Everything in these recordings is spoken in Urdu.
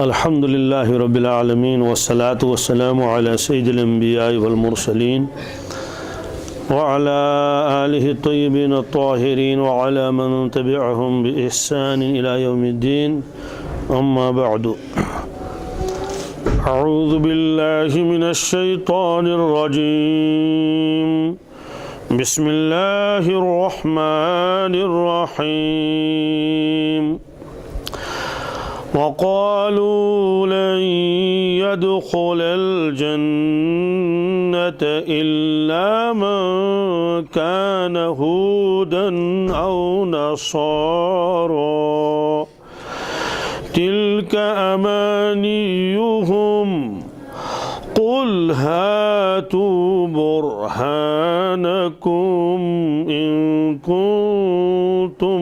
الحمد للہ رب العالمین والصلاة والسلام علی سید الانبیاء والمرسلین وعلى آلہ الطیبین الطاہرین وعلى من تبعهم بإحسان إلى يوم الدین اما بعد اعوذ باللہ من الشیطان الرجیم بسم اللہ الرحمن الرحیم وقالوا لن يدخل الجنة إلا من كان هودا أو نصارى تلك أمانيهم قل هاتوا برهانكم إن كنتم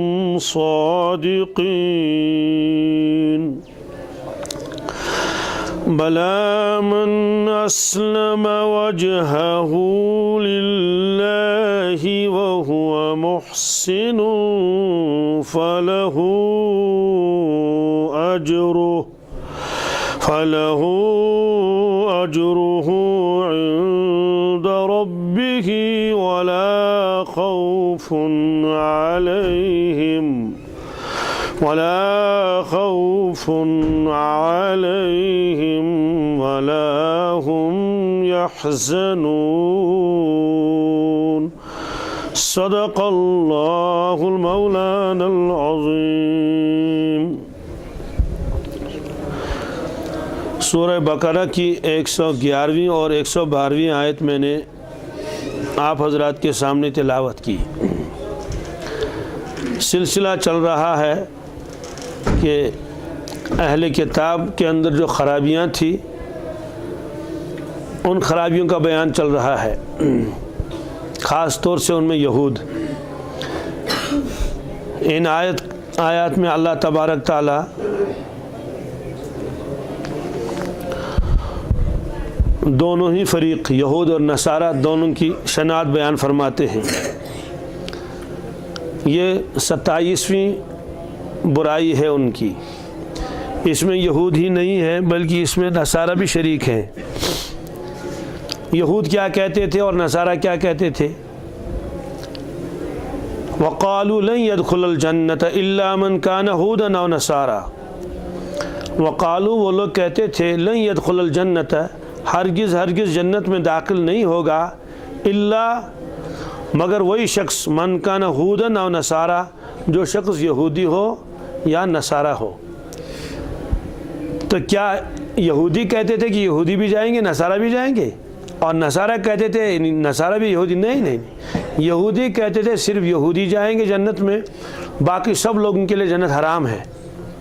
صادقين بلى من أسلم وجهه لله وهو محسن فله أجره عند ربه ولا خوف عليهم ولا هم يحزنون صدق الله المولانا العظيم۔ سورہ بقرہ کی 111ویں اور 112ویں آیت میں نے آپ حضرات کے سامنے تلاوت کی۔ سلسلہ چل رہا ہے کہ اہل کتاب کے اندر جو خرابیاں تھیں ان خرابیوں کا بیان چل رہا ہے، خاص طور سے ان میں یہود۔ ان آیات میں اللہ تبارک تعالی دونوں ہی فریق یہود اور نصارہ دونوں کی شناعت بیان فرماتے ہیں۔ یہ 27ویں برائی ہے ان کی۔ اس میں یہود ہی نہیں ہے بلکہ اس میں نصارہ بھی شریک ہیں۔ یہود کیا کہتے تھے اور نصارہ کیا کہتے تھے؟ وقالوا لن يدخل الجنة الا من كان هودا او نصارى۔ وقالوا وہ لوگ کہتے تھے لن يدخل الجنة ہرگز جنت میں داخل نہیں ہوگا الا مگر وہی شخص من کان ہودن او نصارا جو شخص یہودی ہو یا نصارہ ہو۔ تو کیا یہودی کہتے تھے کہ یہودی بھی جائیں گے نصارہ بھی جائیں گے، اور نصارہ کہتے تھے نصارہ بھی یہودی؟ نہیں، یہودی کہتے تھے صرف یہودی جائیں گے جنت میں، باقی سب لوگوں کے لیے جنت حرام ہے،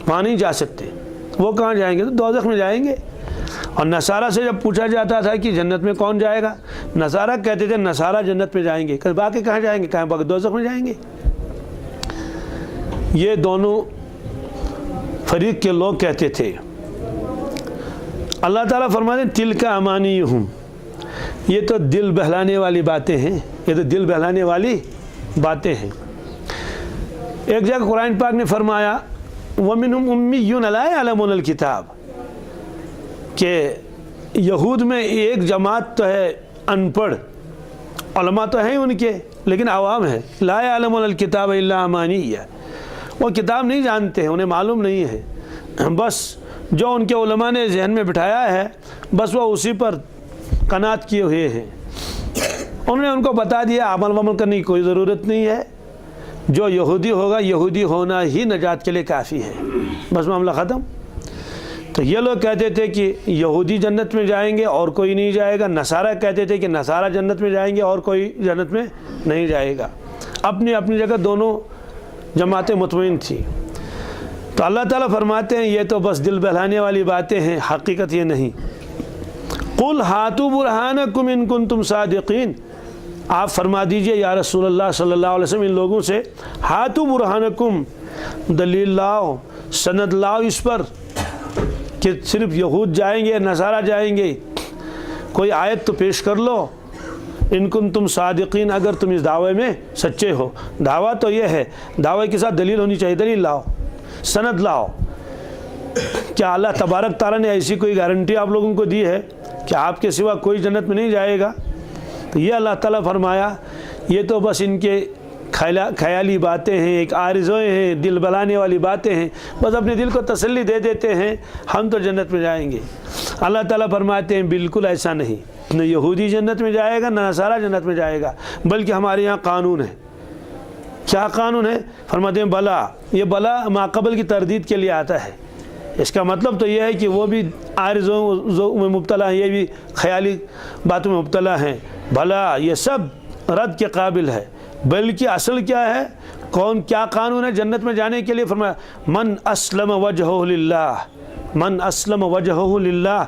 وہاں نہیں جا سکتے۔ وہ کہاں جائیں گے؟ تو دوزخ میں جائیں گے۔ اور نصارہ سے جب پوچھا جاتا تھا کہ جنت میں کون جائے گا، نصارہ کہتے تھے نصارہ جنت میں جائیں گے، باقی کہاں جائیں گے؟ کہاں؟ باقی دوزخ میں جائیں گے۔ یہ دونوں فریق کے لوگ کہتے تھے۔ اللہ تعالیٰ فرماتے ہیں تلک امانیہم، یہ تو دل بہلانے والی باتیں ہیں، یہ تو دل بہلانے والی باتیں ہیں۔ ایک جگہ قرآن پاک نے فرمایا وَمِنْهُمْ أُمِّيُّونَ لَا يَعْلَمُونَ الْكِتَابَ، کہ یہود میں ایک جماعت تو ہے ان پڑھ، علماء تو ہیں ان کے لیکن عوام ہیں۔ لا يعلمون الکتاب الا امانیہ، وہ کتاب نہیں جانتے ہیں، انہیں معلوم نہیں ہے، بس جو ان کے علماء نے ذہن میں بٹھایا ہے بس وہ اسی پر قناعت کیے ہوئے ہیں۔ انہوں نے ان کو بتا دیا عمل ومل کرنے کی کوئی ضرورت نہیں ہے، جو یہودی ہوگا یہودی ہونا ہی نجات کے لیے کافی ہے، بس معاملہ ختم۔ تو یہ لوگ کہتے تھے کہ یہودی جنت میں جائیں گے اور کوئی نہیں جائے گا، نصارہ کہتے تھے کہ نصارہ جنت میں جائیں گے اور کوئی جنت میں نہیں جائے گا۔ اپنی اپنی جگہ دونوں جماعتیں مطمئن تھیں۔ تو اللہ تعالیٰ فرماتے ہیں یہ تو بس دل بہلانے والی باتیں ہیں، حقیقت یہ نہیں۔ قل ہاتوا برہانکم ان کنتم صادقین، آپ فرما دیجئے یا رسول اللہ صلی اللہ علیہ وسلم ان لوگوں سے، ہاتوا برہانکم، دلیل لاؤ، سند لاؤ اس پر کہ صرف یہود جائیں گے نصارہ جائیں گے، کوئی آیت تو پیش کر لو۔ ان کنتم صادقین، اگر تم اس دعوے میں سچے ہو۔ دعویٰ تو یہ ہے، دعوے کے ساتھ دلیل ہونی چاہیے، دلیل لاؤ، سند لاؤ کیا اللہ تبارک تعالیٰ نے ایسی کوئی گارنٹی آپ لوگوں کو دی ہے کہ آپ کے سوا کوئی جنت میں نہیں جائے گا؟ تو یہ اللہ تعالیٰ فرمایا یہ تو بس ان کے خیالی باتیں ہیں، ایک آرزویں ہیں، دل بہلانے والی باتیں ہیں، بس اپنے دل کو تسلی دے دیتے ہیں ہم تو جنت میں جائیں گے۔ اللہ تعالیٰ فرماتے ہیں بالکل ایسا نہیں، نہ یہودی جنت میں جائے گا نہ نصارہ جنت میں جائے گا، بلکہ ہمارے یہاں قانون ہے۔ کیا قانون ہے؟ فرماتے ہیں بلا، یہ بلا ماقبل کی تردید کے لیے آتا ہے۔ اس کا مطلب تو یہ ہے کہ وہ بھی عارضوں میں مبتلا ہیں، یہ بھی خیالی باتوں میں مبتلا ہیں۔ بھلا یہ سب رد کے قابل ہے، بلکہ اصل کیا ہے، کیا قانون ہے جنت میں جانے کے لیے؟ فرمایا من اسلم وجہہ للہ، من اسلم وجہہ للہ،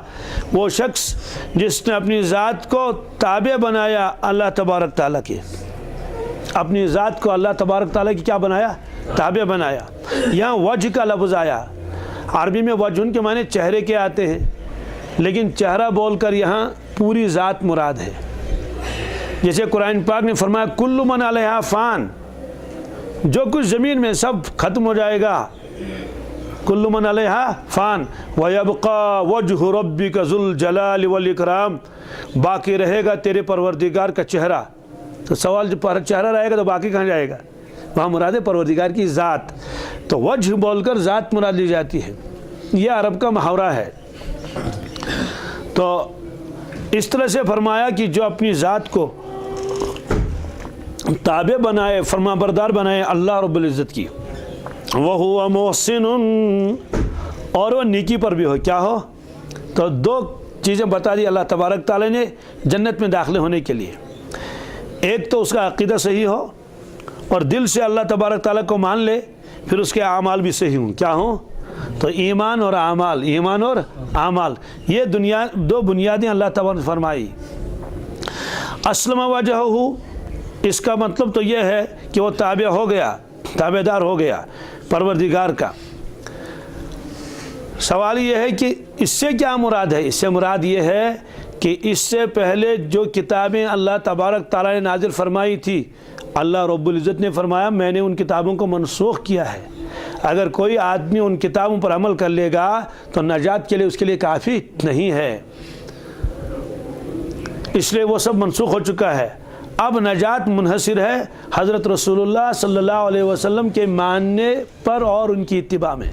وہ شخص جس نے اپنی ذات کو تابع بنایا اللہ تبارک تعالیٰ کے، اپنی ذات کو اللہ تبارک تعالیٰ کی کیا بنایا؟ تابع بنایا۔ یہاں وجہ کا لفظ آیا، عربی میں وجہ کے معنی چہرے کے آتے ہیں، لیکن چہرہ بول کر یہاں پوری ذات مراد ہے۔ جیسے قرآن پاک نے فرمایا کل من علیہا فان، جو کچھ زمین میں سب ختم ہو جائے گا، کل من علیہا فان وَيَبْقَى وَجْهُ رَبِّكَ ذُو الْجَلَالِ وَالْإِكْرَامِ، باقی رہے گا تیرے پروردگار کا چہرہ۔ تو سوال جو چہرہ رہے گا تو باقی کہاں جائے گا؟ وہاں مراد ہے پروردگار کی ذات، تو وجہ بول کر ذات مراد لی جاتی ہے، یہ عرب کا محاورہ ہے۔ تو اس طرح سے فرمایا کہ جو اپنی ذات کو تابع بنائے، فرما بردار بنائے اللہ رب العزت کی، وَهُوَ مُحْسِنٌ، اور وہ نیکی پر بھی ہو، کیا ہو؟ تو دو چیزیں بتا دی اللہ تبارک تعالی نے جنت میں داخلے ہونے کے لیے، ایک تو اس کا عقیدہ صحیح ہو اور دل سے اللہ تبارک تعالیٰ کو مان لے، پھر اس کے اعمال بھی صحیح ہوں، کیا ہوں؟ تو ایمان اور اعمال، ایمان اور اعمال، یہ دو بنیادیں اللہ تبارک نے فرمائی۔ اسلم وجہہ، اس کا مطلب تو یہ ہے کہ وہ تابع ہو گیا، تابع دار ہو گیا پروردگار کا۔ سوال یہ ہے کہ اس سے کیا مراد ہے؟ اس سے مراد یہ ہے کہ اس سے پہلے جو کتابیں اللہ تبارک تعالیٰ نے نازل فرمائی تھی، اللہ رب العزت نے فرمایا میں نے ان کتابوں کو منسوخ کیا ہے، اگر کوئی آدمی ان کتابوں پر عمل کر لے گا تو نجات کے لیے اس کے لیے کافی نہیں ہے، اس لیے وہ سب منسوخ ہو چکا ہے۔ اب نجات منحصر ہے حضرت رسول اللہ صلی اللہ علیہ وسلم کے ماننے پر اور ان کی اتباع میں۔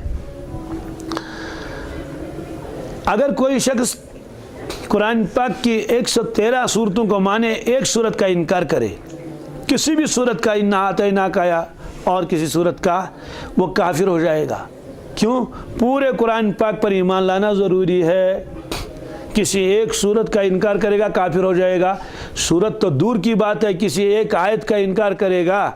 اگر کوئی شخص قرآن پاک کی 113 صورتوں کو مانے، ایک صورت کا انکار کرے، کسی بھی صورت کا اِنَّا أَعْطَيْنَاكَ یا اور کسی صورت کا، وہ کافر ہو جائے گا۔ کیوں؟ پورے قرآن پاک پر ایمان لانا ضروری ہے، کسی ایک صورت کا انکار کرے گا کافر ہو جائے گا، صورت تو دور کی بات ہے، کسی ایک آیت کا انکار کرے گا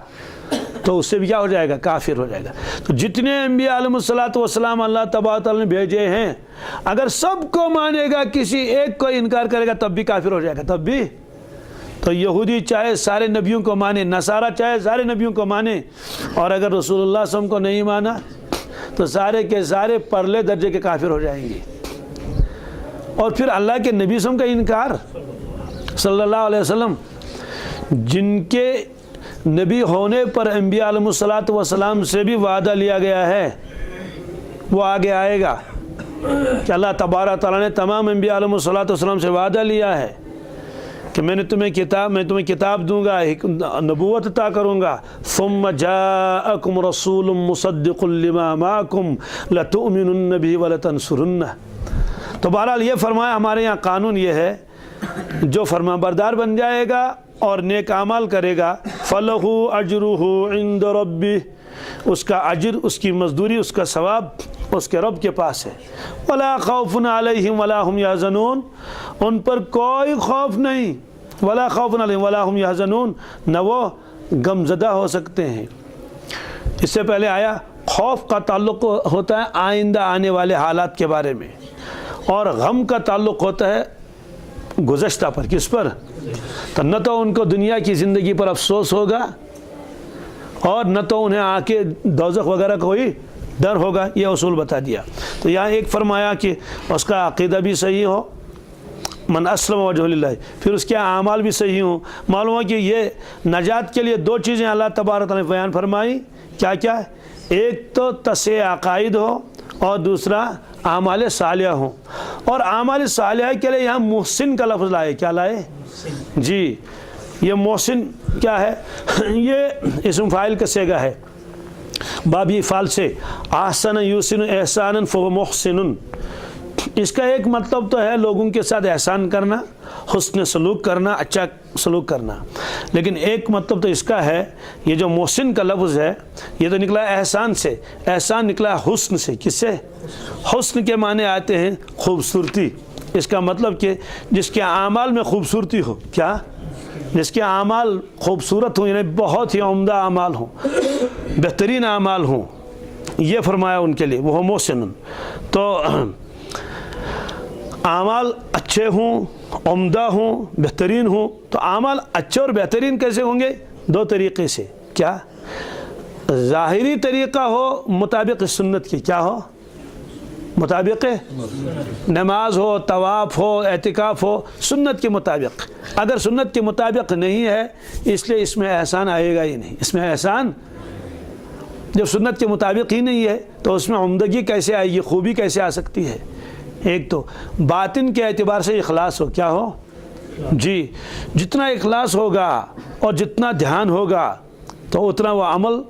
تو اس سے بھی کیا ہو جائے گا؟ کافر ہو جائے گا۔ تو جتنے انبیاء علیہ الصلوۃ والسلام اللہ تبارک تعالیٰ نے بھیجے ہیں، اگر سب کو مانے گا، کسی ایک کو انکار کرے گا تب بھی کافر ہو جائے گا، تب بھی۔ تو یہودی چاہے سارے نبیوں کو مانے، نصارہ چاہے سارے نبیوں کو مانے، اور اگر رسول اللہ صلی اللہ علیہ وسلم کو نہیں مانا تو سارے کے سارے پرلے درجے کے کافر ہو جائیں گے۔ اور پھر اللہ کے نبی صلی اللہ علیہ وسلم کا انکار، صلی اللہ علیہ وسلم، جن کے نبی ہونے پر انبیاء علیہ الصلوۃ والسلام سے بھی وعدہ لیا گیا ہے، وہ آگے آئے گا کہ اللہ تبارک تعالیٰ نے تمام انبیاء علیہ الصلوۃ والسلام سے وعدہ لیا ہے کہ میں تمہیں کتاب دوں گا، نبوت عطا کروں گا۔ ثم جاءکم رسول مصدق لما معکم لتؤمنن به ولتنصرنہ۔ تو بہرحال یہ فرمایا ہمارے یہاں قانون یہ ہے، جو فرما بردار بن جائے گا اور نیک اعمال کرے گا، فَلَهُ أَجْرُهُ عِنْدَ رَبِّهِ، اس کا اجر، اس کی مزدوری، اس کا ثواب اس کے رب کے پاس ہے۔ وَلَا خَوْفٌ عَلَيْهِمْ وَلَا هُمْ يَحْزَنُونَ، ان پر کوئی خوف نہیں، وَلَا خَوْفٌ عَلَيْهِمْ وَلَا هُمْ يَحْزَنُونَ، نہ وہ غمزدہ ہو سکتے ہیں۔ اس سے پہلے آیا خوف کا تعلق ہوتا ہے آئندہ آنے والے حالات کے بارے میں، اور غم کا تعلق ہوتا ہے گزشتہ پر، کس پر؟ تو نہ تو ان کو دنیا کی زندگی پر افسوس ہوگا، اور نہ تو انہیں آ کے دوزخ وغیرہ کوئی ڈر ہوگا، یہ اصول بتا دیا۔ تو یہاں ایک فرمایا کہ اس کا عقیدہ بھی صحیح ہو، من اسلم وجہ للہ، پھر اس کے اعمال بھی صحیح ہوں۔ معلوم ہو کہ یہ نجات کے لیے دو چیزیں اللہ تبارک تعالیٰ نے بیان فرمائی، کیا کیا؟ ایک تو تصحیح عقائد ہو، اور دوسرا اعمال صالحہ ہوں. اور اعمال صالحہ کے لیے یہاں محسن کا لفظ لائے. کیا لائے؟ جی یہ محسن کیا ہے؟ یہ اسم فاعل کا صیغہ ہے بابی فعل سے. احسن یحسن احسانا فهو محسن. اس کا ایک مطلب تو ہے لوگوں کے ساتھ احسان کرنا، حسن سلوک کرنا، اچھا سلوک کرنا. لیکن ایک مطلب تو اس کا ہے، یہ جو محسن کا لفظ ہے یہ تو نکلا احسان سے. احسان نکلا حسن سے. کس سے؟ حسن کے معنی آتے ہیں خوبصورتی. اس کا مطلب کہ جس کے اعمال میں خوبصورتی ہو. کیا؟ جس کے اعمال خوبصورت ہوں، یعنی بہت ہی عمدہ اعمال ہوں، بہترین اعمال ہوں، یہ فرمایا ان کے لیے وہ محسن. تو اعمال اچھے ہوں، عمدہ ہوں، بہترین ہوں. تو اعمال اچھے اور بہترین کیسے ہوں گے؟ دو طریقے سے. کیا؟ ظاہری طریقہ ہو مطابق سنت کی. کیا ہو؟ مطابق نماز ہو، طواف ہو، اعتکاف ہو، سنت کے مطابق. اگر سنت کے مطابق نہیں ہے اس لیے اس میں احسان آئے گا ہی نہیں. اس میں احسان جب سنت کے مطابق ہی نہیں ہے تو اس میں عمدگی کیسے آئے گی، خوبی کیسے آ سکتی ہے؟ ایک تو باطن کے اعتبار سے اخلاص ہو. کیا ہو؟ جی جتنا اخلاص ہوگا اور جتنا دھیان ہوگا تو اتنا وہ عمل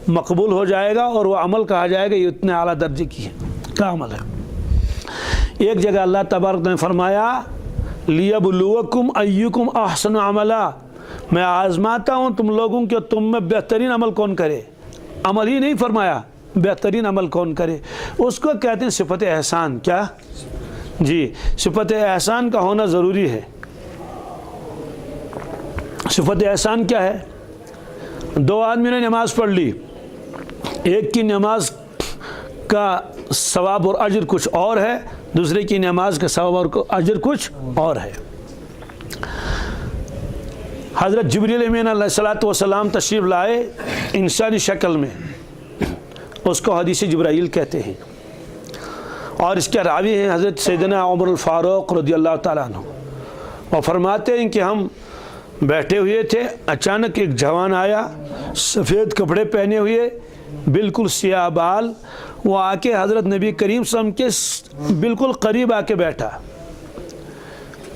مقبول ہو جائے گا، اور وہ عمل کہا جائے گا یہ اتنے اعلیٰ درجے کی ہے کا عمل ہے. ایک جگہ اللہ تبارک نے فرمایا لیبلوکم ایکم احسن عملا. میں آزماتا ہوں تم لوگوں کے تم میں بہترین عمل کون کرے. عمل ہی نہیں فرمایا، بہترین عمل کون کرے. اس کو کہتے ہیں صفت احسان. کیا؟ جی صفت احسان کا ہونا ضروری ہے. صفت احسان کیا ہے؟ دو آدمی نے نماز پڑھ لی، ایک کی نماز کا ثواب اور اجر کچھ اور ہے، دوسرے کی نماز کا ثواب اور اجر کچھ اور ہے. حضرت جبریل امین علیہ الصلوۃ والسلام تشریف لائے انسانی شکل میں، اس کو حدیث جبرائیل کہتے ہیں، اور اس کے راوی ہیں حضرت سیدنا عمر الفاروق رضی اللہ تعالیٰ عنہ. اور فرماتے ہیں کہ ہم بیٹھے ہوئے تھے، اچانک ایک جوان آیا، سفید کپڑے پہنے ہوئے، بالکل سیاہ بال. وہ آ کے حضرت نبی کریم صلی اللہ علیہ وسلم کے بالکل قریب آ کے بیٹھا،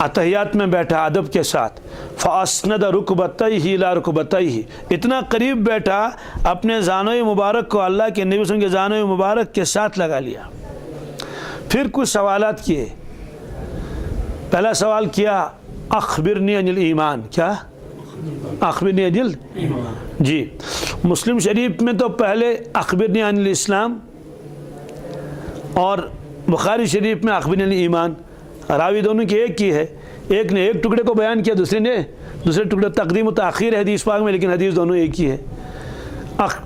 اتحیات میں بیٹھا ادب کے ساتھ. فاسند رکبتیہ الی رکبتیہ. اتنا قریب بیٹھا، اپنے زانوئے مبارک کو اللہ کے نبی صلی اللہ علیہ وسلم کے زانوئے مبارک کے ساتھ لگا لیا. پھر کچھ سوالات کیے. پہلا سوال کیا اخبرنی عن الایمان. کیا؟ اخبرنی عن الایمان. جی مسلم شریف میں تو پہلے اخبرنی عن الاسلام، اور بخاری شریف میں اخبرنی عن الایمان. راوی دونوں کی ایک کی ہے، ایک نے ایک ٹکڑے کو بیان کیا، دوسرے نے دوسرے ٹکڑے. تقدیم و تاخیر ہے حدیث پاک میں، لیکن حدیث دونوں ایک ہی ہے.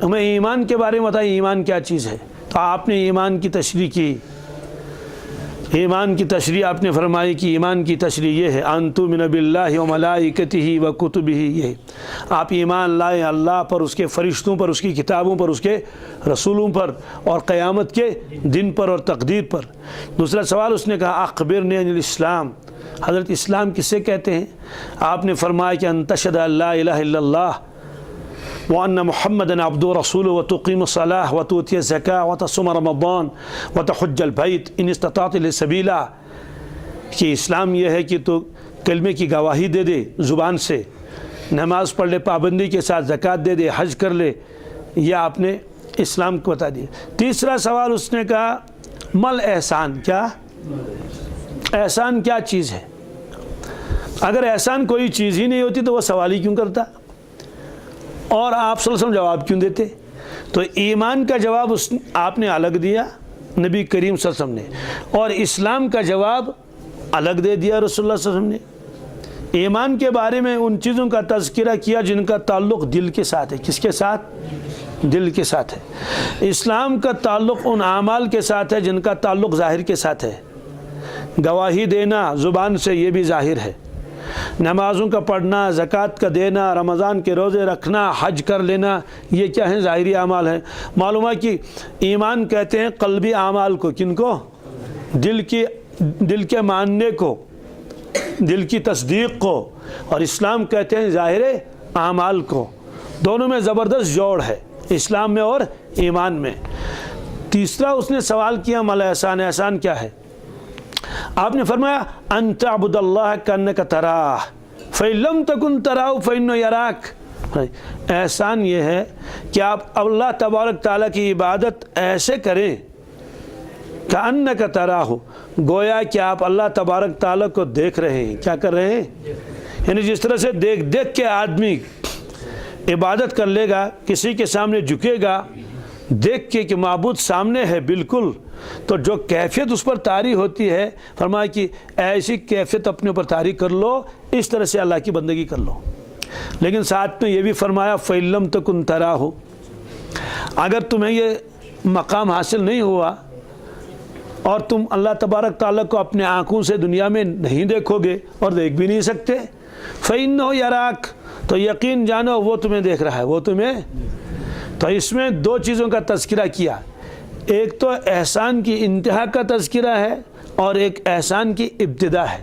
ہمیں ایمان کے بارے میں بتائیں ایمان کیا چیز ہے. تو آپ نے ایمان کی تشریح کی. ایمان کی تشریح آپ نے فرمائی کہ ایمان کی تشریح یہ ہے ان تؤمن باللہ و ملائکتہ و کتبہ. یہ آپ ایمان لائیں اللہ پر، اس کے فرشتوں پر، اس کی کتابوں پر، اس کے رسولوں پر، اور قیامت کے دن پر اور تقدیر پر. دوسرا سوال اس نے کہا اخبرنی عن الاسلام. حضرت اسلام کسے کہتے ہیں؟ آپ نے فرمایا کہ ان تشہد ان لا الہ الا اللہ وأن محمدا عبده ورسوله وتقيم الصلاة وتؤتي الزكاة وتصوم رمضان وتحج البيت إن استطعت إليه سبيلا. کہ اسلام یہ ہے کہ تو کلمے کی گواہی دے دے زبان سے، نماز پڑھ لے پابندی کے ساتھ، زکوٰۃ دے دے، حج کر لے. یہ آپ نے اسلام کو بتا دیا. تیسرا سوال اس نے کہا مل احسان. کیا احسان کیا چیز ہے؟ اگر احسان کوئی چیز ہی نہیں ہوتی تو وہ سوال ہی کیوں کرتا، اور آپ صلی اللہ علیہ وسلم جواب کیوں دیتے؟ تو ایمان کا جواب آپ نے الگ دیا نبی کریم صلی اللہ علیہ وسلم نے، اور اسلام کا جواب الگ دے دیا رسول اللہ صلی اللہ علیہ وسلم نے. ایمان کے بارے میں ان چیزوں کا تذکرہ کیا جن کا تعلق دل کے ساتھ ہے. کس کے ساتھ؟ دل کے ساتھ ہے. اسلام کا تعلق ان اعمال کے ساتھ ہے جن کا تعلق ظاہر کے ساتھ ہے. گواہی دینا زبان سے یہ بھی ظاہر ہے، نمازوں کا پڑھنا، زکوٰۃ کا دینا، رمضان کے روزے رکھنا، حج کر لینا، یہ کیا ہیں؟ ظاہری اعمال ہیں. معلوم ہے کہ ایمان کہتے ہیں قلبی اعمال کو. کن کو؟ دل کے ماننے کو، دل کی تصدیق کو. اور اسلام کہتے ہیں ظاہر اعمال کو. دونوں میں زبردست جوڑ ہے، اسلام میں اور ایمان میں. تیسرا اس نے سوال کیا مل احسان، احسان کیا ہے؟ آپ نے فرمایا ان تعبد اللہ کانک تراہ فإن لم تکن تراہ فإنہ یراک۔ احسان یہ ہے کہ آپ اللہ تبارک تعالیٰ کی عبادت ایسے کریں کانک تراہ، گویا کہ آپ اللہ تبارک تعالیٰ کو دیکھ رہے ہیں۔ کیا کر رہے ہیں؟ یعنی جس طرح سے دیکھ دیکھ کے آدمی عبادت کر لے گا، کسی کے سامنے جھکے گا دیکھ کے کہ معبود سامنے ہے بالکل، تو جو کیفیت اس پر طاری ہوتی ہے، فرمایا کہ ایسی کیفیت اپنے اوپر طاری کر لو، اس طرح سے اللہ کی بندگی کر لو۔ لیکن ساتھ میں یہ بھی فرمایا فإن لم تکن تراہ، اگر تمہیں یہ مقام حاصل نہیں ہوا اور تم اللہ تبارک تعالیٰ کو اپنے آنکھوں سے دنیا میں نہیں دیکھو گے اور دیکھ بھی نہیں سکتے، فإنہ یراک، تو یقین جانو وہ تمہیں دیکھ رہا ہے، وہ تمہیں۔ تو اس میں دو چیزوں کا تذکرہ کیا، ایک تو احسان کی انتہا کا تذکرہ ہے اور ایک احسان کی ابتدا ہے۔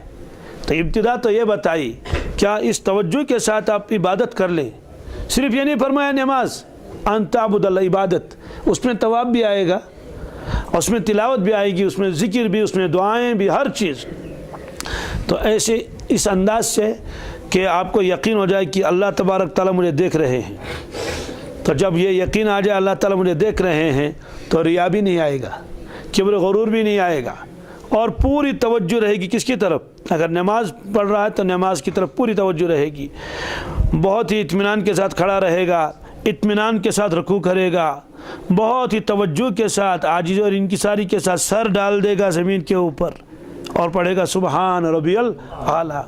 تو ابتدا تو یہ بتائی کیا اس توجہ کے ساتھ آپ عبادت کر لیں، صرف یہ نہیں فرمایا نماز ان تعبد اللہ، عبادت اس میں طواف بھی آئے گا، اس میں تلاوت بھی آئے گی، اس میں ذکر بھی، اس میں دعائیں بھی، ہر چیز۔ تو ایسے اس انداز سے کہ آپ کو یقین ہو جائے کہ اللہ تبارک تعالیٰ مجھے دیکھ رہے ہیں۔ تو جب یہ یقین آ جائے اللہ تعالیٰ مجھے دیکھ رہے ہیں تو ریا بھی نہیں آئے گا، کبر غرور بھی نہیں آئے گا، اور پوری توجہ رہے گی کس کی طرف؟ اگر نماز پڑھ رہا ہے تو نماز کی طرف پوری توجہ رہے گی، بہت ہی اطمینان کے ساتھ کھڑا رہے گا، اطمینان کے ساتھ رکوع کرے گا، بہت ہی توجہ کے ساتھ عاجزی اور انکساری کے ساتھ سر ڈال دے گا زمین کے اوپر اور پڑھے گا سبحان ربی الاعلیٰ،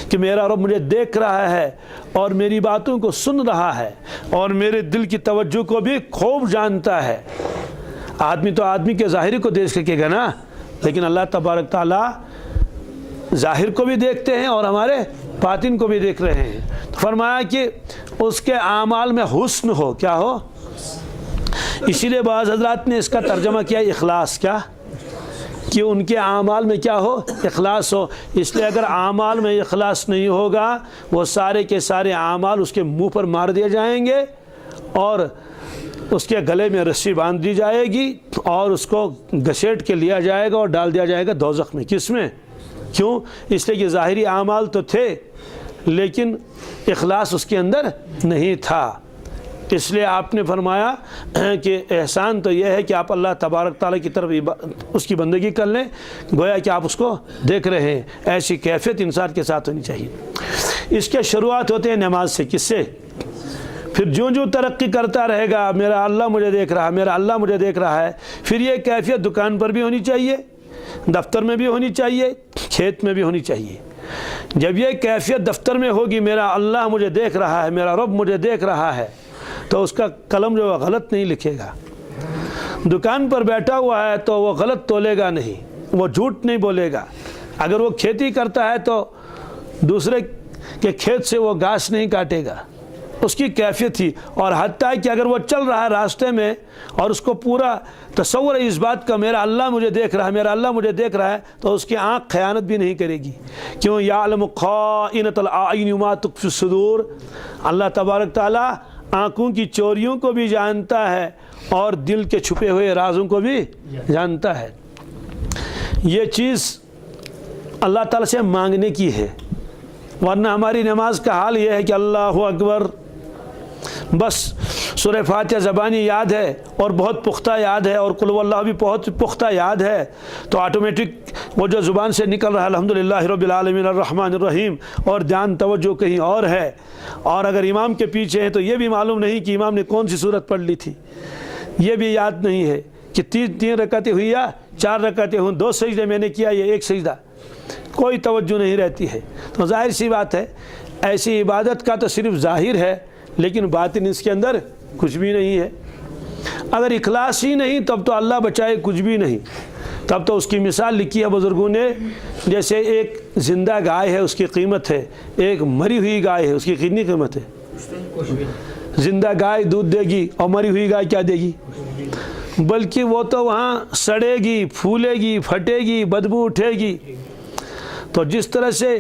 کہ میرا رب مجھے دیکھ رہا ہے اور میری باتوں کو سن رہا ہے اور میرے دل کی توجہ کو بھی خوب جانتا ہے۔ آدمی تو آدمی کے ظاہر کو دیکھ سکے گا نا، لیکن اللہ تبارک تعالیٰ ظاہر کو بھی دیکھتے ہیں اور ہمارے باطن کو بھی دیکھ رہے ہیں۔ تو فرمایا کہ اس کے اعمال میں حسن ہو، کیا ہو؟ اسی لیے بعض حضرات نے اس کا ترجمہ کیا اخلاص، کیا کہ ان کے اعمال میں کیا ہو؟ اخلاص ہو۔ اس لیے اگر اعمال میں اخلاص نہیں ہوگا، وہ سارے کے سارے اعمال اس کے منہ پر مار دیے جائیں گے اور اس کے گلے میں رسی باندھ دی جائے گی اور اس کو گھسیٹ کے لیا جائے گا اور ڈال دیا جائے گا دوزخ میں۔ کس میں؟ کیوں؟ اس لیے کہ ظاہری اعمال تو تھے لیکن اخلاص اس کے اندر نہیں تھا۔ اس لیے آپ نے فرمایا کہ احسان تو یہ ہے کہ آپ اللہ تبارک تعالیٰ کی طرف اس کی بندگی کر لیں، گویا کہ آپ اس کو دیکھ رہے ہیں۔ ایسی کیفیت انسان کے ساتھ ہونی چاہیے۔ اس کے شروعات ہوتے ہیں نماز سے، کس سے؟ پھر جو ترقی کرتا رہے گا میرا اللہ مجھے دیکھ رہا ہے، میرا اللہ مجھے دیکھ رہا ہے، پھر یہ کیفیت دکان پر بھی ہونی چاہیے، دفتر میں بھی ہونی چاہیے، کھیت میں بھی ہونی چاہیے۔ جب یہ کیفیت دفتر میں ہوگی میرا اللہ مجھے دیکھ رہا ہے، میرا رب مجھے دیکھ رہا ہے، تو اس کا قلم جو غلط نہیں لکھے گا۔ دکان پر بیٹھا ہوا ہے تو وہ غلط تولے گا نہیں، وہ جھوٹ نہیں بولے گا۔ اگر وہ کھیتی کرتا ہے تو دوسرے کے کھیت سے وہ گھاس نہیں کاٹے گا، اس کی کیفیت ہی۔ اور حتیٰ کہ اگر وہ چل رہا ہے راستے میں اور اس کو پورا تصور ہے اس بات کا میرا اللہ مجھے دیکھ رہا ہے، میرا اللہ مجھے دیکھ رہا ہے، تو اس کی آنکھ خیانت بھی نہیں کرے گی۔ کیوں؟ یعلم خائنۃ الاعین وما تخفی الصدور، اللہ تبارک تعالیٰ آنکھوں کی چوریوں کو بھی جانتا ہے اور دل کے چھپے ہوئے رازوں کو بھی جانتا ہے۔ یہ چیز اللہ تعالیٰ سے مانگنے کی ہے، ورنہ ہماری نماز کا حال یہ ہے کہ اللہ اکبر بس سورہ فاتحہ زبانی یاد ہے اور بہت پختہ یاد ہے اور قل هو اللہ بھی بہت پختہ یاد ہے، تو آٹومیٹک وہ جو زبان سے نکل رہا ہے الحمدللہ رب العالمین الرحمن الرحیم، اور دھیان توجہ کہیں اور ہے۔ اور اگر امام کے پیچھے ہے تو یہ بھی معلوم نہیں کہ امام نے کون سی صورت پڑھ لی تھی، یہ بھی یاد نہیں ہے کہ تین رکعتیں ہوئی یا 4 رکعتیں ہوں، 2 سجدے میں نے کیا یا 1 سجدہ، کوئی توجہ نہیں رہتی ہے۔ تو ظاہر سی بات ہے ایسی عبادت کا تو صرف ظاہر ہے لیکن باطن اس کے اندر کچھ بھی نہیں ہے۔ اگر اخلاص ہی نہیں تب تو اللہ بچائے کچھ بھی نہیں، تب تو اس کی مثال لکھی ہے بزرگوں نے، جیسے ایک زندہ گائے ہے اس کی قیمت ہے، ایک مری ہوئی گائے ہے اس کی کتنی قیمت ہے؟ زندہ گائے دودھ دے گی اور مری ہوئی گائے کیا دے گی؟ بلکہ وہ تو وہاں سڑے گی، پھولے گی، پھٹے گی، بدبو اٹھے گی۔ تو جس طرح سے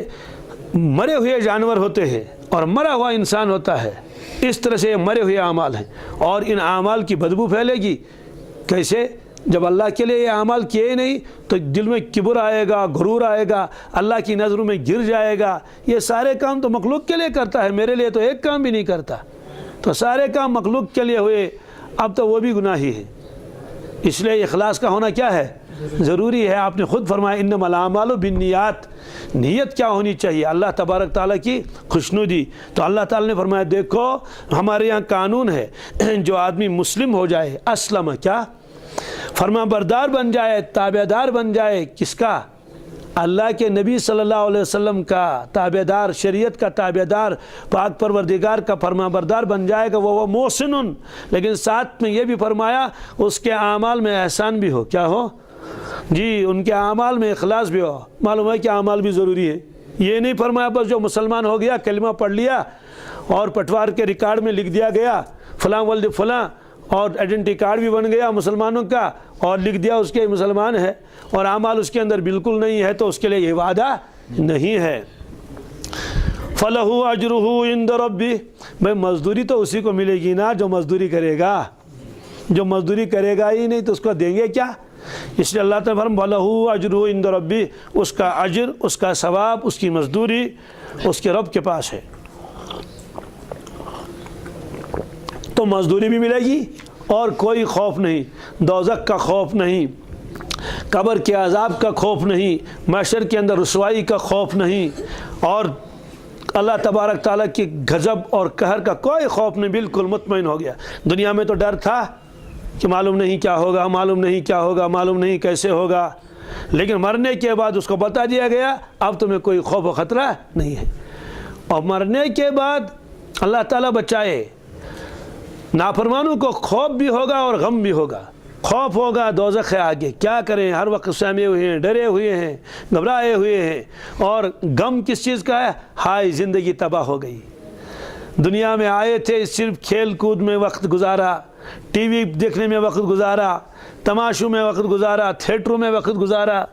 مرے ہوئے جانور ہوتے ہیں اور مرا ہوا انسان ہوتا ہے، اس طرح سے یہ مرے ہوئے اعمال ہیں اور ان اعمال کی بدبو پھیلے گی۔ کیسے؟ جب اللہ کے لیے یہ اعمال کیے ہی نہیں تو دل میں کبر آئے گا، غرور آئے گا، اللہ کی نظروں میں گر جائے گا، یہ سارے کام تو مخلوق کے لیے کرتا ہے، میرے لیے تو ایک کام بھی نہیں کرتا، تو سارے کام مخلوق کے لیے ہوئے، اب تو وہ بھی گناہی ہے۔ اس لیے اخلاص کا ہونا کیا ہے؟ ضروری ہے۔ آپ نے خود فرمایا انما الاعمال بالنیات، نیت کیا ہونی چاہیے؟ اللہ تبارک تعالیٰ کی خوشنودی۔ تو اللہ تعالیٰ نے فرمایا دیکھو ہمارے یہاں قانون ہے، جو آدمی مسلم ہو جائے، اسلم کیا، فرما بردار بن جائے، تابع دار بن جائے، کس کا؟ اللہ کے نبی صلی اللہ علیہ وسلم کا تابع دار، شریعت کا تابع دار، پاک پروردگار کا فرما بردار بن جائے گا، وہ محسن، لیکن ساتھ میں یہ بھی فرمایا اس کے اعمال میں احسان بھی ہو، کیا ہو جی، ان کے اعمال میں اخلاص بھی ہو۔ معلوم ہے کہ اعمال بھی ضروری ہے، یہ نہیں فرمایا بس جو مسلمان ہو گیا، کلمہ پڑھ لیا اور پٹوار کے ریکارڈ میں لکھ دیا گیا فلاں ولد فلاں، اور آئیڈینٹی کارڈ بھی بن گیا مسلمانوں کا اور لکھ دیا اس کے مسلمان ہے، اور اعمال اس کے اندر بالکل نہیں ہے، تو اس کے لیے یہ وعدہ نہیں ہے۔ فَلَهُ أَجْرُهُ عِنْدَ رَبِّهِ، بھائی مزدوری تو اسی کو ملے گی نا جو مزدوری کرے گا، جو مزدوری کرے گا ہی نہیں تو اس کو دیں گے کیا؟ اس لیے اللہ تعالیٰ فرمایا فَلَهُ أَجْرُهُ عِنْدَ رَبِّهِ، اس کا اجر، اس کا ثواب، اس کی مزدوری اس کے رب کے پاس ہے، تو مزدوری بھی ملے گی اور کوئی خوف نہیں، دوزخ کا خوف نہیں، قبر کے عذاب کا خوف نہیں، محشر کے اندر رسوائی کا خوف نہیں، اور اللہ تبارک تعالیٰ کی غضب اور قہر کا کوئی خوف نہیں، بالکل مطمئن ہو گیا۔ دنیا میں تو ڈر تھا کہ معلوم نہیں کیا ہوگا، معلوم نہیں کیا ہوگا، معلوم نہیں کیسے ہوگا، لیکن مرنے کے بعد اس کو بتا دیا گیا اب تمہیں کوئی خوف و خطرہ نہیں ہے۔ اور مرنے کے بعد اللہ تعالیٰ بچائے، نافرمانوں کو خوف بھی ہوگا اور غم بھی ہوگا، خوف ہوگا دوزخ ہے آگے کیا کریں، ہر وقت سہمے ہوئے ہیں، ڈرے ہوئے ہیں، گھبرائے ہوئے ہیں، اور غم کس چیز کا ہے؟ ہائے زندگی تباہ ہو گئی، دنیا میں آئے تھے صرف کھیل کود میں وقت گزارا، ٹی وی دیکھنے میں وقت گزارا، تماشوں میں وقت گزارا، تھیٹروں میں وقت گزارا،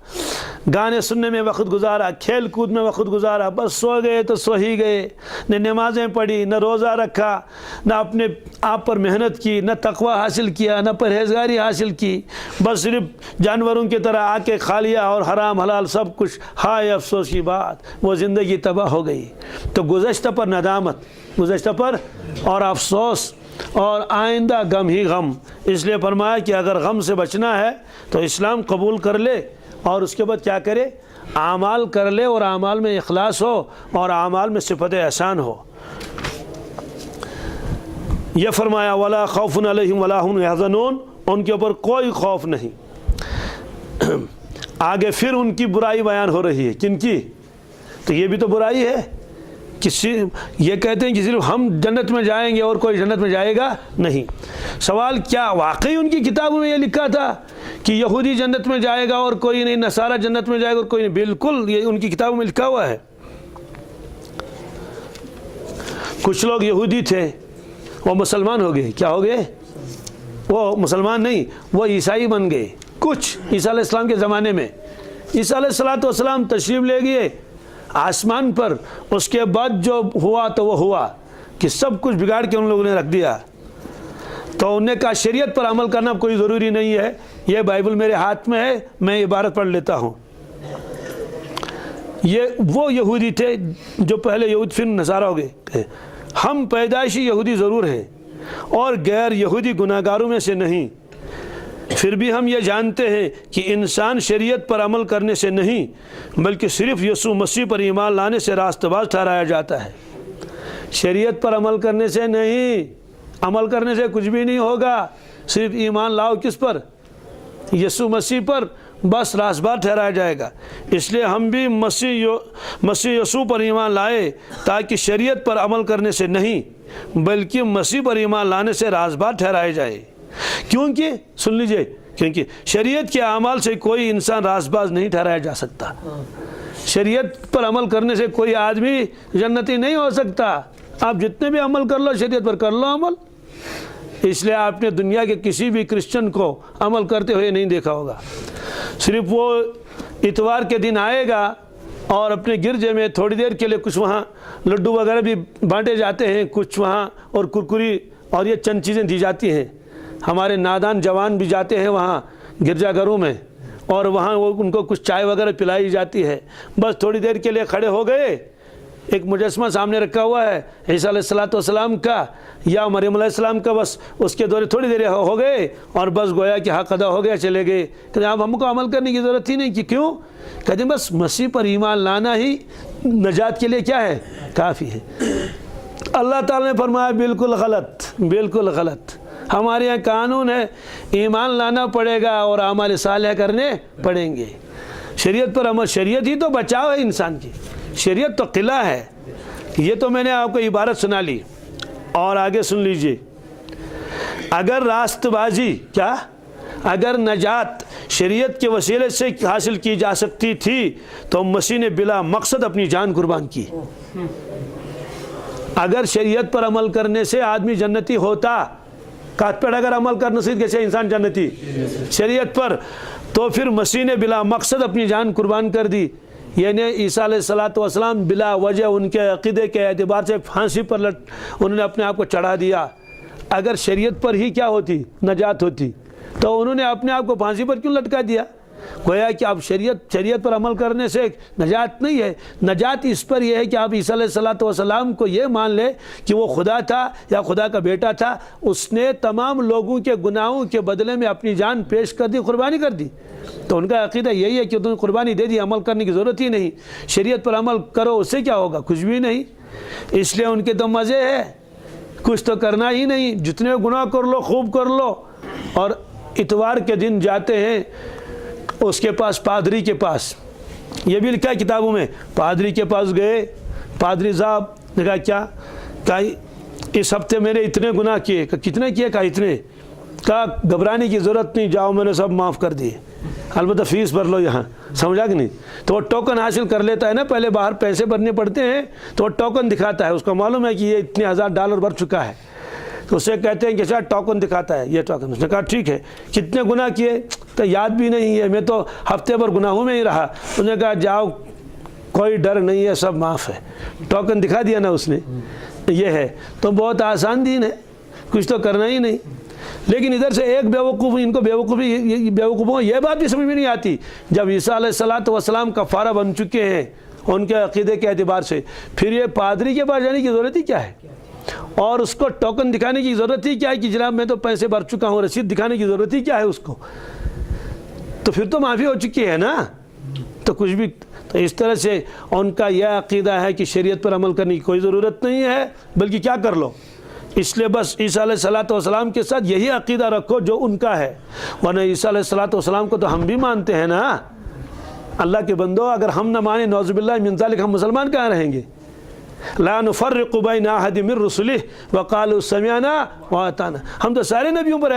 گانے سننے میں وقت گزارا، کھیل کود میں وقت گزارا، بس سو گئے تو سو ہی گئے، نہ نمازیں پڑھی، نہ روزہ رکھا، نہ اپنے آپ پر محنت کی، نہ تقوی حاصل کیا، نہ پرہیزگاری حاصل کی، بس صرف جانوروں کی طرح آ کے کھا لیا اور حرام حلال سب کچھ۔ ہائے افسوس کی بات، وہ زندگی تباہ ہو گئی۔ تو گزشتہ پر ندامت، گزشتہ پر اور افسوس، اور آئندہ غم ہی غم۔ اس لیے فرمایا کہ اگر غم سے بچنا ہے تو اسلام قبول کر لے، اور اس کے بعد کیا کرے؟ اعمال کر لے، اور اعمال میں اخلاص ہو، اور اعمال میں صفت احسان ہو۔ یہ فرمایا وَلَا خَوْفٌ عَلَيْهِمْ وَلَا هُمْ يَحْزَنُونَ، ان کے اوپر کوئی خوف نہیں۔ آگے پھر ان کی برائی بیان ہو رہی ہے، کن کی؟ تو یہ بھی تو برائی ہے، یہ کہتے ہیں کہ صرف ہم جنت میں جائیں گے اور کوئی جنت میں جائے گا نہیں۔ سوال کیا واقعی ان کی کتابوں میں یہ لکھا تھا کہ یہودی جنت میں جائے گا اور کوئی نہیں، نصارہ جنت میں جائے گا اور کوئی نہیں؟ بالکل یہ ان کی کتابوں میں لکھا ہوا ہے۔ کچھ لوگ یہودی تھے، وہ مسلمان ہو گئے، کیا ہو گئے؟ وہ مسلمان نہیں، وہ عیسائی بن گئے۔ کچھ عیسیٰ علیہ السلام کے زمانے میں عیسیٰ علیہ السلام تشریف لے گئے آسمان پر، اس کے بعد جو ہوا تو وہ ہوا کہ سب کچھ بگاڑ کے ان لوگوں نے رکھ دیا۔ تو انہوں نے کہا شریعت پر عمل کرنا کوئی ضروری نہیں ہے، یہ بائبل میرے ہاتھ میں ہے، میں عبارت پڑھ لیتا ہوں۔ یہ وہ یہودی تھے جو پہلے یہود پھر نصارہ ہو گئے۔ ہم پیدائشی یہودی ضرور ہیں اور غیر یہودی گناہگاروں میں سے نہیں، پھر بھی ہم یہ جانتے ہیں کہ انسان شریعت پر عمل کرنے سے نہیں بلکہ صرف یسوع مسیح پر ایمان لانے سے راست باز ٹھہرایا جاتا ہے۔ شریعت پر عمل کرنے سے نہیں، عمل کرنے سے کچھ بھی نہیں ہوگا، صرف ایمان لاؤ کس پر؟ یسوع مسیح پر، بس راست باز ٹھہرایا جائے گا۔ اس لیے ہم بھی مسیح یسوع پر ایمان لائے تاکہ شریعت پر عمل کرنے سے نہیں بلکہ مسیح پر ایمان لانے سے راست باز ٹھہرائے جائے۔ کیونکہ سن لیجئے، کیونکہ شریعت کے اعمال سے کوئی انسان راست باز نہیں ٹھہرایا جا سکتا۔ شریعت پر عمل کرنے سے کوئی آدمی جنتی نہیں ہو سکتا۔ آپ جتنے بھی عمل کر لو، شریعت پر کر لو عمل۔ اس لیے آپ نے دنیا کے کسی بھی کرسچن کو عمل کرتے ہوئے نہیں دیکھا ہوگا۔ صرف وہ اتوار کے دن آئے گا اور اپنے گرجے میں تھوڑی دیر کے لیے کچھ وہاں لڈو وغیرہ بھی بانٹے جاتے ہیں، کچھ وہاں اور کرکری اور یہ چند چیزیں دی جاتی ہیں۔ ہمارے نادان جوان بھی جاتے ہیں وہاں گرجا گھروں میں، اور وہاں وہ ان کو کچھ چائے وغیرہ پلائی جاتی ہے، بس تھوڑی دیر کے لیے کھڑے ہو گئے، ایک مجسمہ سامنے رکھا ہوا ہے عیسیٰ علیہ السلام کا یا مریم علیہ السلام کا، بس اس کے دورے تھوڑی دیر ہو گئے اور بس گویا کہ حق ادا ہو گیا، چلے گئے۔ کہ اب ہم کو عمل کرنے کی ضرورت ہی نہیں، کہ کیوں؟ کہتے ہیں بس مسیح پر ایمان لانا ہی نجات کے لیے کیا ہے؟ کافی ہے۔ اللہ تعالیٰ نے فرمایا بالکل غلط، بالکل غلط۔ ہمارے یہاں قانون ہے ایمان لانا پڑے گا اور اعمال صالحہ کرنے پڑیں گے۔ شریعت پر عمل، شریعت ہی تو بچاؤ ہے انسان کی، شریعت تو قلعہ ہے۔ یہ تو میں نے آپ کو عبارت سنا لی، اور آگے سن لیجئے۔ اگر راست بازی، کیا؟ اگر نجات شریعت کے وسیلے سے حاصل کی جا سکتی تھی تو مسیح نے بلا مقصد اپنی جان قربان کی۔ اگر شریعت پر عمل کرنے سے آدمی جنتی ہوتا، کات پر اگر عمل کرنے سے کیسے انسان جنتی؟ شریعت پر، تو پھر مسیح نے بلا مقصد اپنی جان قربان کر دی۔ یعنی عیسیٰ علیہ السلام بلا وجہ ان کے عقیدے کے اعتبار سے پھانسی پر انہوں نے اپنے آپ کو چڑھا دیا۔ اگر شریعت پر ہی کیا ہوتی؟ نجات ہوتی، تو انہوں نے اپنے آپ کو پھانسی پر کیوں لٹکا دیا؟ گویا کہ اب شریعت پر عمل کرنے سے نجات نہیں ہے، نجات اس پر یہ ہے کہ آپ عیسیٰ علیہ السلام کو یہ مان لے کہ وہ خدا تھا یا خدا کا بیٹا تھا، اس نے تمام لوگوں کے گناہوں کے بدلے میں اپنی جان پیش کر دی، قربانی کر دی۔ تو ان کا عقیدہ یہی ہے کہ تم نے قربانی دے دی، عمل کرنے کی ضرورت ہی نہیں، شریعت پر عمل کرو، اس سے کیا ہوگا؟ کچھ بھی نہیں۔ اس لیے ان کے تو مزے ہے، کچھ تو کرنا ہی نہیں، جتنے گناہ کر لو خوب کر لو۔ اور اتوار کے دن جاتے ہیں اس کے پاس، پادری کے پاس، یہ بھی لکھا ہے کتابوں میں، پادری کے پاس گئے، پادری صاحب نے کہا کیا؟ کہا اس ہفتے میں نے اتنے گناہ کیے۔ کتنے کیے؟ کہا اتنے۔ کہا گھبرانے کی ضرورت نہیں، جاؤ میں نے سب معاف کر دیے، البتہ فیس بھر لو یہاں، سمجھا کہ نہیں؟ تو وہ ٹوکن حاصل کر لیتا ہے نا، پہلے باہر پیسے بھرنے پڑتے ہیں تو وہ ٹوکن دکھاتا ہے، اس کو معلوم ہے کہ یہ اتنے $1000 بھر چکا ہے، تو اسے کہتے ہیں کہ اچھا ٹوکن دکھاتا ہے، یہ ٹوکن۔ اس نے کہا ٹھیک ہے، کتنے گناہ کیے؟ تو یاد بھی نہیں ہے، میں تو ہفتے بھر گناہوں میں ہی رہا۔ اس نے کہا جاؤ، کوئی ڈر نہیں ہے، سب معاف ہے۔ ٹوکن دکھا دیا نا اس نے، یہ ہے۔ تو بہت آسان دین ہے، کچھ تو کرنا ہی نہیں۔ لیکن ادھر سے ایک بیوقوف، ان کو بیوقوفوں کو یہ بات بھی سمجھ میں نہیں آتی، جب عیسیٰ علیہ السلام کفارہ بن چکے ہیں ان کے عقیدے کے اعتبار سے، پھر یہ پادری کے پاس جانے کی ضرورت ہی کیا ہے؟ اور اس کو ٹوکن دکھانے کی ضرورت ہی کیا ہے کہ جناب میں تو پیسے بھر چکا ہوں، رسید دکھانے کی ضرورت ہی کیا ہے اس کو؟ تو پھر تو معافی ہو چکی ہے نا، تو کچھ بھی۔ تو اس طرح سے ان کا یہ عقیدہ ہے کہ شریعت پر عمل کرنے کی کوئی ضرورت نہیں ہے، بلکہ کیا کر لو۔ اس لیے بس عیسیٰ علیہ السلام کے ساتھ یہی عقیدہ رکھو جو ان کا ہے، ورنہ عیسیٰ علیہ السلام کو تو ہم بھی مانتے ہیں نا۔ اللہ کے بندو، اگر ہم نہ مانیں نعوذ باللہ من ذلک، ہم مسلمان کہاں رہیں گے؟ لا نفرق بین احد من رسلہ وقالوا سمعنا واطعنا۔ ہم تو سارے نبیوں پر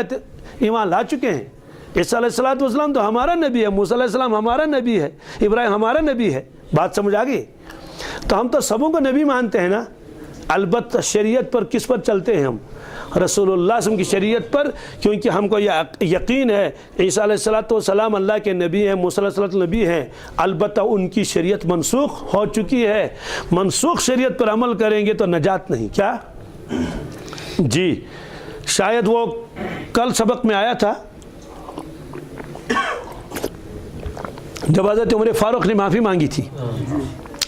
ایمان لا چکے ہیں۔ عیسیٰ علیہ السلام تو ہمارا نبی ہے، موسیٰ علیہ السلام ہمارا نبی ہے، ابراہیم ہمارا نبی ہے۔ بات سمجھ آ گئی؟ تو ہم تو سبوں کو نبی مانتے ہیں نا، البتہ شریعت پر کس پر چلتے ہیں؟ ہم رسول اللہ صلی اللہ علیہ وسلم کی شریعت پر، کیونکہ ہم کو یہ یقین ہے عیسیٰ علیہ السلام اللہ کے نبی ہیں، موسیٰ علیہ السلام نبی ہیں، البتہ ان کی شریعت منسوخ ہو چکی ہے۔ منسوخ شریعت پر عمل کریں گے تو نجات نہیں۔ کیا جی؟ شاید وہ کل سبق میں آیا تھا جب حضرت عمر فاروق نے معافی مانگی تھی،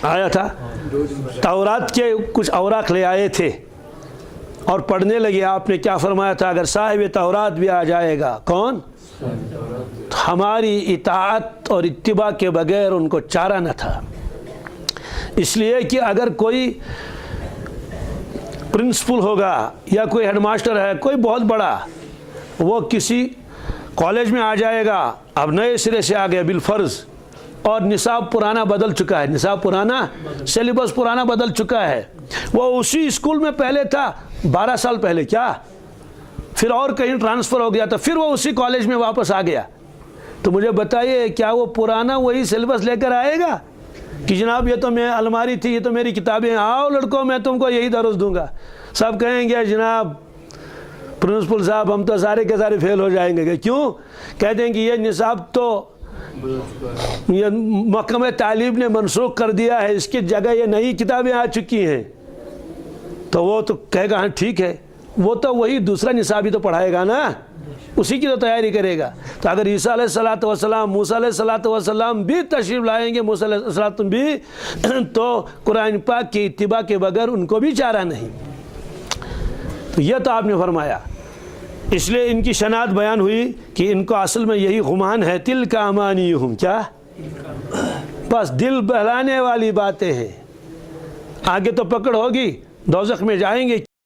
آیا تھا، تورات کے کچھ اوراق لے آئے تھے اور پڑھنے لگے۔ آپ نے کیا فرمایا تھا؟ اگر صاحب تورات بھی آ جائے گا، کون؟ ہماری اطاعت اور اتباع کے بغیر ان کو چارہ نہ تھا۔ اس لیے کہ اگر کوئی پرنسپل ہوگا یا کوئی ہیڈ ماسٹر ہے، کوئی بہت بڑا، وہ کسی کالج میں آ جائے گا، اب نئے سرے سے آ گیا بالفرض، اور نصاب پرانا بدل چکا ہے، نصاب پرانا، سیلیبس پرانا بدل چکا ہے، وہ اسی اسکول میں پہلے تھا 12 سال پہلے، کیا؟ پھر اور کہیں ٹرانسفر ہو گیا، تو پھر وہ اسی کالج میں واپس آ گیا، تو مجھے بتائیے کیا وہ پرانا وہی سیلیبس لے کر آئے گا کہ جناب یہ تو میں الماری تھی، یہ تو میری کتابیں ہیں، آؤ لڑکوں میں تم کو یہی درس دوں گا؟ سب کہیں گے جناب پرنسپل صاحب ہم تو سارے کے سارے فیل ہو جائیں گے۔ کیوں؟ کہتے ہیں کہ یہ نصاب تو یہ محکمہ تعلیم نے منسوخ کر دیا ہے، اس کی جگہ یہ نئی کتابیں آ چکی ہیں۔ تو وہ تو کہے گا ہاں ٹھیک ہے، وہ تو وہی دوسرا نصاب ہی تو پڑھائے گا نا، اسی کی تو تیاری کرے گا. تو اگر عیسیٰ علیہ الصلوۃ والسلام، موسیٰ علیہ الصلوۃ والسلام بھی تشریف لائیں گے، موسیٰ علیہ السلام بھی، تو قرآن پاک کی اتباع کے بغیر ان کو بھی چارہ نہیں. تو یہ تو آپ نے فرمایا. اس لیے ان کی شناعت بیان ہوئی کہ ان کو اصل میں یہی گمان ہے. تلک امانیہم، کیا؟ بس دل بہلانے والی باتیں ہیں. آگے تو پکڑ ہوگی، دوزخ میں جائیں گے.